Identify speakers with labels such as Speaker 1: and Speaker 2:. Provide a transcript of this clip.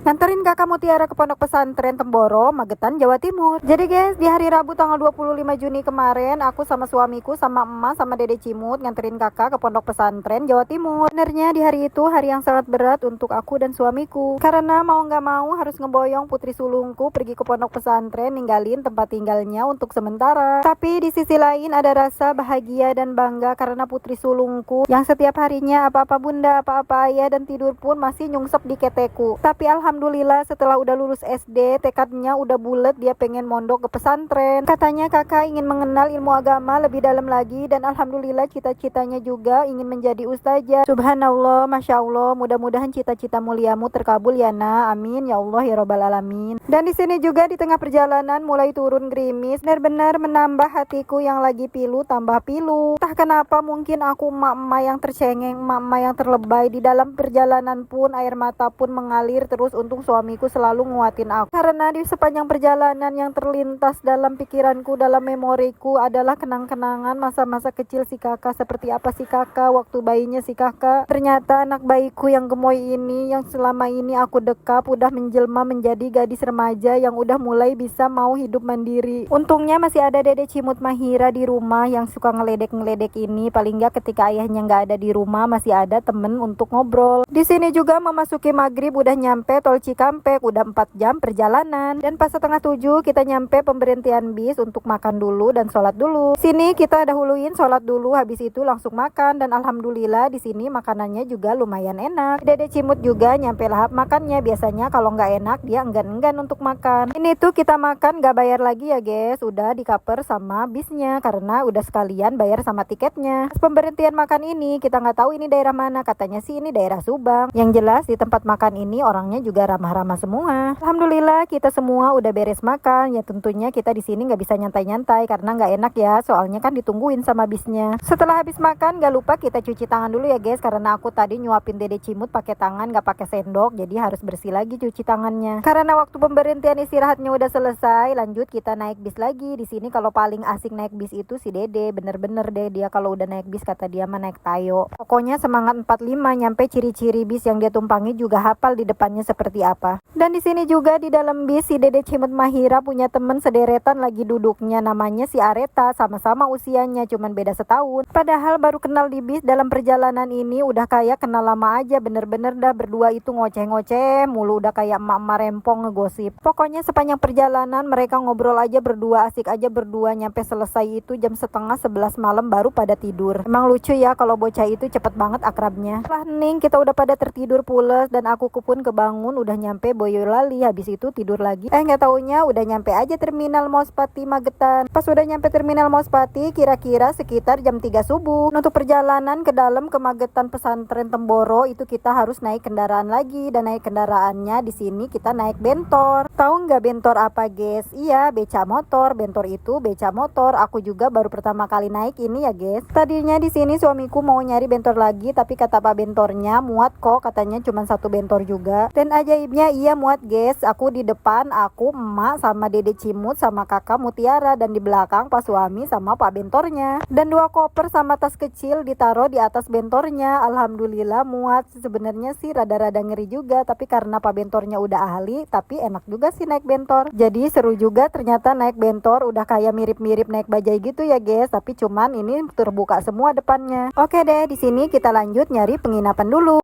Speaker 1: Nganterin kakak Mutiara ke pondok pesantren Temboro, Magetan, Jawa Timur. Jadi guys, di hari Rabu tanggal 25 Juni kemarin, aku sama suamiku, sama emak, sama dede Cimut nganterin kakak ke pondok pesantren Jawa Timur. Sebenarnya di hari itu hari yang sangat berat untuk aku dan suamiku. Karena mau nggak mau harus ngeboyong putri sulungku pergi ke pondok pesantren, ninggalin tempat tinggalnya untuk sementara. Tapi di sisi lain ada rasa bahagia dan bangga karena putri sulungku yang setiap harinya apa-apa bunda, apa-apa ayah, dan tidur pun masih nyungsep di keteku. Tapi alhamdulillah setelah udah lulus SD, tekadnya udah bulat, dia pengen mondok ke pesantren. Katanya kakak ingin mengenal ilmu agama lebih dalam lagi, dan alhamdulillah cita-citanya juga ingin menjadi ustazah. Subhanallah, Masya Allah, mudah-mudahan cita-cita muliamu terkabul ya nak, amin ya Allah ya robbal alamin. Dan di sini juga di tengah perjalanan mulai turun gerimis, benar-benar menambah hatiku yang lagi pilu tambah pilu. Entah kenapa mungkin aku emak-emak yang tercengeng, emak-emak yang terlebay. Di dalam perjalanan pun air mata pun mengalir terus. Untung suamiku selalu nguatin aku. Karena di sepanjang perjalanan yang terlintas dalam pikiranku, dalam memoriku adalah kenang-kenangan masa-masa kecil si kakak. Seperti apa si kakak waktu bayinya si kakak. Ternyata anak bayiku yang gemoy ini, yang selama ini aku dekap, udah menjelma menjadi gadis remaja yang udah mulai bisa mau hidup mandiri. Untungnya masih ada dede Cimut Mahira di rumah yang suka ngeledek-ngeledek ini. Paling nggak ketika ayahnya nggak ada di rumah masih ada temen untuk ngobrol. Di sini juga memasuki maghrib udah nyampe Tol Cikampek, udah 4 jam perjalanan. Dan pas setengah 7 kita nyampe pemberhentian bis untuk makan dulu dan sholat dulu. Sini kita dahuluin sholat dulu, habis itu langsung makan. Dan alhamdulillah di sini makanannya juga lumayan enak. Dede Cimut juga nyampe lahap makannya. Biasanya kalau nggak enak dia enggan-enggan untuk makan. Ini tuh kita makan nggak bayar lagi ya guys, udah di cover sama bisnya karena udah sekalian bayar sama tiketnya. Pas pemberhentian makan ini kita nggak tahu ini daerah mana, katanya sih ini daerah Subang. Yang jelas di tempat makan ini orangnya juga ramah-ramah semua. Alhamdulillah kita semua udah beres makan. Ya tentunya kita di sini nggak bisa nyantai-nyantai karena nggak enak ya, soalnya kan ditungguin sama bisnya. Setelah habis makan nggak lupa kita cuci tangan dulu ya guys, karena aku tadi nyuapin dede Cimut pakai tangan nggak pakai sendok, jadi harus bersih lagi cuci tangannya. Karena waktu pemberhentian istirahatnya udah selesai, lanjut kita naik bis lagi. Di sini kalau paling asik naik bis itu si dede, bener-bener deh dia kalau udah naik bis kata dia mah naik tayo. Pokoknya semangat 45, nyampe ciri-ciri bis yang dia tumpangi juga hafal di depannya seperti apa. Dan di sini juga di dalam bis si dede Cimut Mahira punya temen sederetan lagi duduknya, namanya si Areta, sama-sama usianya cuman beda setahun. Padahal baru kenal di bis, dalam perjalanan ini udah kayak kenal lama aja, bener-bener dah berdua itu ngoceh-ngoceh mulu, udah kayak emak-emak rempong ngegosip. Pokoknya sepanjang perjalanan mereka ngobrol aja berdua, asik aja berdua. Nyampe selesai itu jam setengah 11 malam baru pada tidur. Emang lucu ya kalau bocah itu cepet banget akrabnya. Setelah hening kita udah pada tertidur pules, dan aku pun kebangun udah nyampe Boyolali, habis itu tidur lagi. Nggak taunya udah nyampe aja terminal Mospati Magetan. Pas udah nyampe terminal Mospati kira-kira sekitar jam 3 subuh. Untuk perjalanan ke dalam ke Magetan pesantren Temboro itu kita harus naik kendaraan lagi, dan naik kendaraannya di sini kita naik bentor. Tahu nggak bentor apa guys? Iya, beca motor. Bentor itu beca motor. Aku juga baru pertama kali naik ini ya guys. Tadinya di sini suamiku mau nyari bentor lagi, tapi kata pak bentornya muat kok, katanya cuma satu bentor juga. Dan ajaibnya iya muat guys. Aku di depan, aku emak sama dede Cimut sama kakak Mutiara, dan di belakang pak suami sama pak bentornya. Dan 2 koper sama tas kecil ditaruh di atas bentornya. Alhamdulillah muat. Sebenarnya sih rada-rada ngeri juga, tapi karena pak bentornya udah ahli, tapi enak juga sih naik bentor. Jadi seru juga ternyata naik bentor, udah kayak mirip-mirip naik bajai gitu ya guys, tapi cuman ini terbuka semua depannya. Oke deh, di sini kita lanjut nyari penginapan dulu.